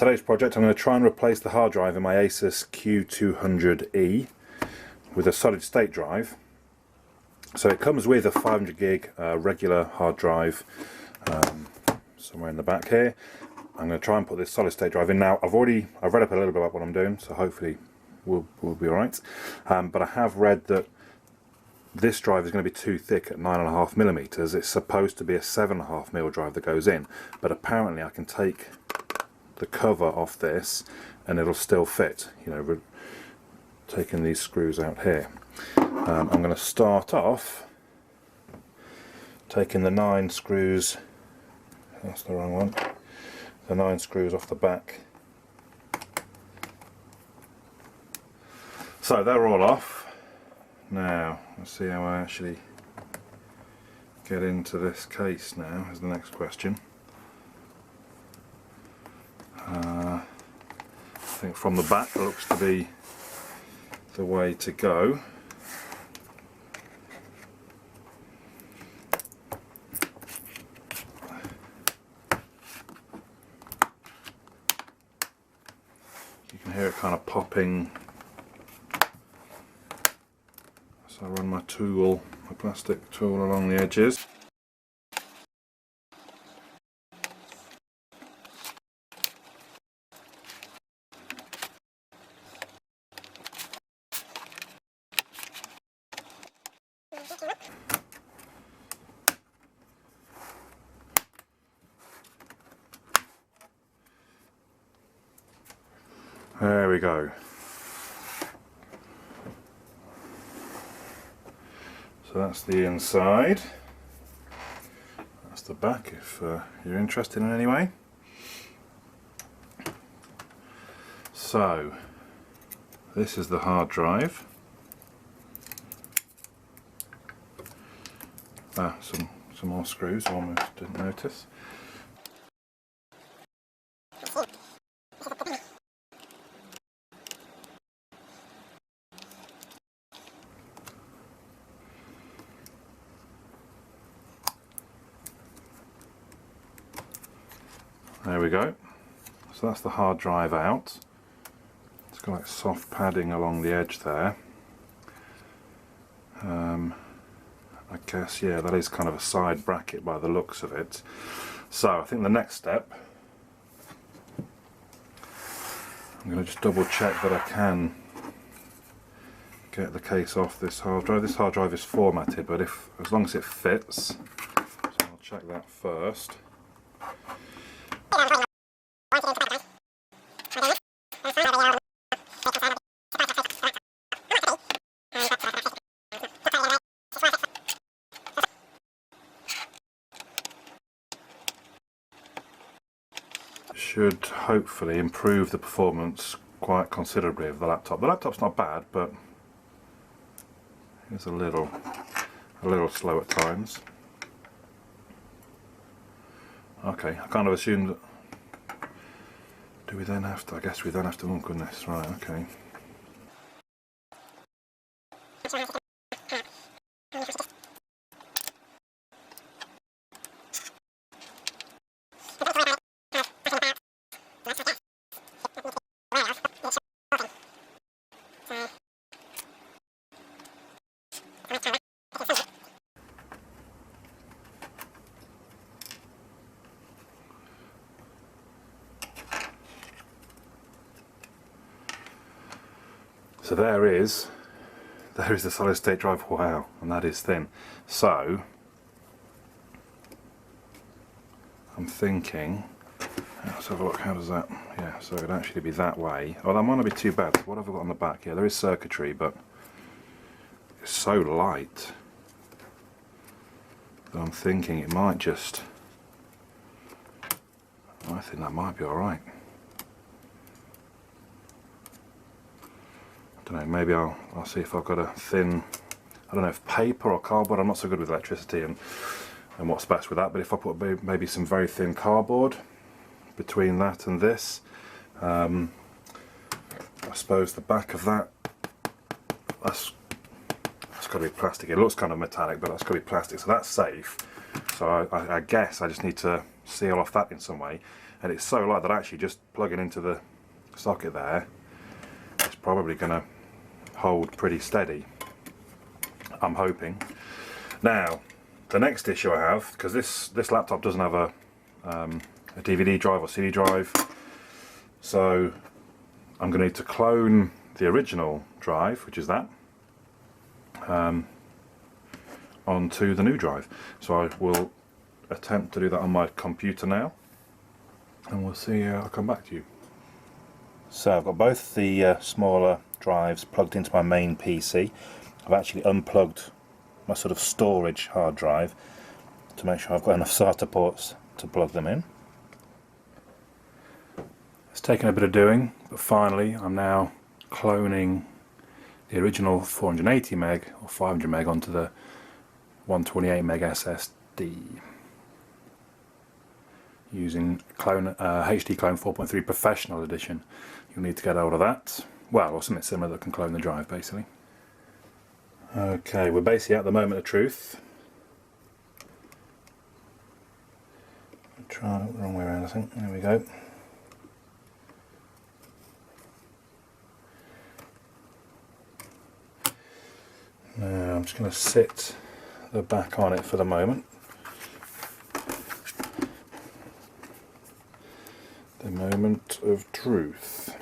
Today's project, I'm going to try and replace the hard drive in my Asus Q200E with a solid state drive. So it comes with a 500 gig regular hard drive somewhere in the back here. I'm going to try and put this solid state drive in. Now I've read up a little bit about what I'm doing, so hopefully we'll be alright. But I have read that this drive is going to be too thick at 9.5mm. It's supposed to be a 7.5mm drive that goes in, but apparently I can take the cover off this and it'll still fit, you know, taking these screws out here. I'm going to start off taking the 9 screws, that's the wrong one, the 9 screws off the back. So they're all off. Now let's see how I actually get into this case now is the next question. I think from the back looks to be the way to go. You can hear it kind of popping. So I run my tool, my plastic tool along the edges. There we go. So that's the inside. That's the back if you're interested in any way. So this is the hard drive. Some more screws, I almost didn't notice. There we go. So that's the hard drive out. It's got like soft padding along the edge there. I guess, yeah, that is kind of a side bracket by the looks of it. So I think the next step, I'm going to just double check that I can get the case off this hard drive. This hard drive is formatted, but as long as it fits, so I'll check that first. Should hopefully improve the performance quite considerably of the laptop. The laptop's not bad, but it's a little slow at times. Okay, I kind of assumed that. Do we then have to? I guess we then have to. Oh goodness, right? Okay. So there is the solid state drive. Wow, and that is thin. So I'm thinking, let's have a look, how does that, yeah, so it'd actually be that way. Oh, that might not be too bad. What have I got on the back? Yeah, there is circuitry, but it's so light that I'm thinking it might just, I think that might be alright. I don't know, maybe I'll see if I've got a thin, I don't know if paper or cardboard. I'm not so good with electricity and what's best with that, but if I put maybe some very thin cardboard between that and this, I suppose the back of that, that's got to be plastic. It looks kind of metallic, but that's got to be plastic, so that's safe. So I guess I just need to seal off that in some way, and it's so light that actually just plugging into the socket there is probably going to hold pretty steady, I'm hoping. Now the next issue I have, because this laptop doesn't have a DVD drive or CD drive, so I'm going to need to clone the original drive, which is that, onto the new drive. So I will attempt to do that on my computer now, and we'll see. I'll come back to you. So I've got both the smaller drives plugged into my main PC. I've actually unplugged my sort of storage hard drive to make sure I've got enough SATA ports to plug them in. It's taken a bit of doing, but finally I'm now cloning the original 480 meg or 500 meg onto the 128 meg SSD using HD Clone 4.3 Professional Edition. You'll need to get hold of that, well, or something similar that can clone the drive basically. Okay, we're basically at the moment of truth. Try it the wrong way around, I think. There we go. Now I'm just going to sit the back on it for the moment. The moment of truth.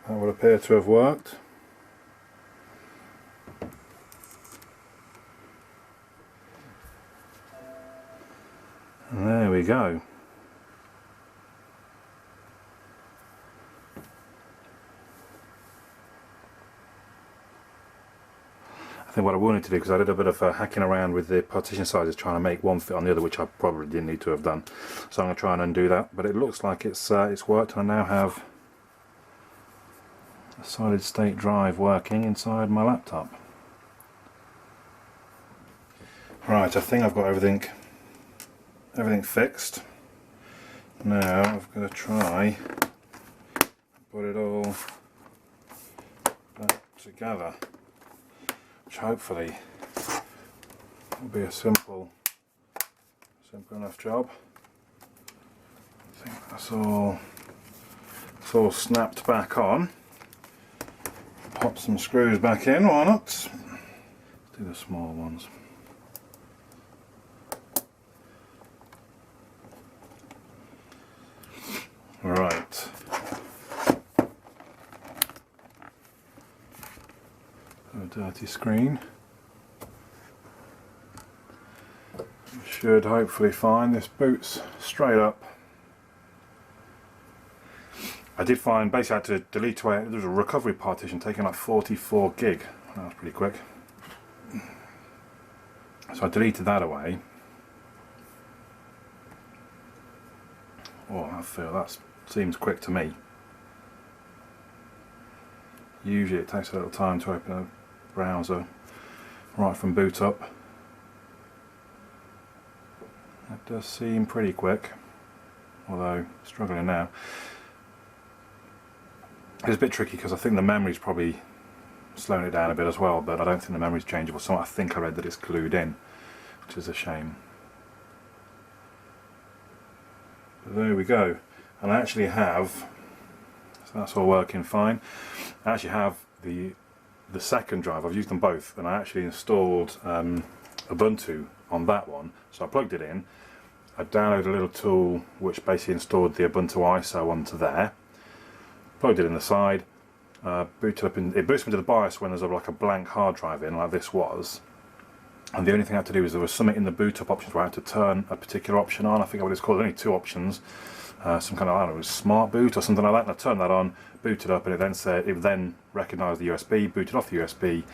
That would appear to have worked. And there we go. I think what I wanted to do, because I did a bit of hacking around with the partition sizes trying to make one fit on the other, which I probably didn't need to have done. So I'm going to try and undo that, but it looks like it's worked, and I now have a solid state drive working inside my laptop. Right, I think I've got everything fixed. Now I've got to try and put it all back together, which hopefully will be a simple enough job. I think it's all snapped back on. Pop some screws back in, why not? Let's do the small ones. Right. A dirty screen. Should hopefully find this boots straight up. I did find, basically I had to delete away, there was a recovery partition taking like 44 gig. That was pretty quick. So I deleted that away. Oh, I feel that seems quick to me. Usually it takes a little time to open a browser right from boot up. That does seem pretty quick, although struggling now. It's a bit tricky because I think the memory's probably slowing it down a bit as well, but I don't think the memory's changeable, so I think I read that it's glued in, which is a shame. But there we go, and I actually have, so that's all working fine. I actually have the second drive. I've used them both, and I actually installed Ubuntu on that one, so I plugged it in. I downloaded a little tool which basically installed the Ubuntu ISO onto there. Plugged it in the side, booted up in, it boots me to the BIOS when there's like a blank hard drive in, like this was. And the only thing I had to do was there was something in the boot up options where I had to turn a particular option on. I forget what it's called, only two options. Some kind of, I don't know, it was smart boot or something like that, and I turned that on, booted up, and it then said, it then recognised the USB, booted off the USB.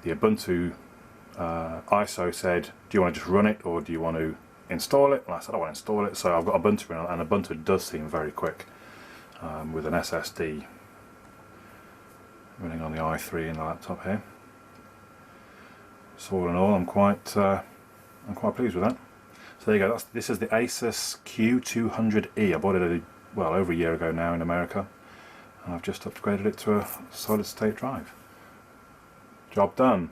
The Ubuntu ISO said, do you want to just run it or do you want to install it? And I said I want to install it, so I've got Ubuntu in, and Ubuntu does seem very quick. With an SSD, running on the i3 in the laptop here. So all in all, I'm quite pleased with that. So there you go. This is the Asus Q200E. I bought it well over a year ago now in America, and I've just upgraded it to a solid state drive. Job done.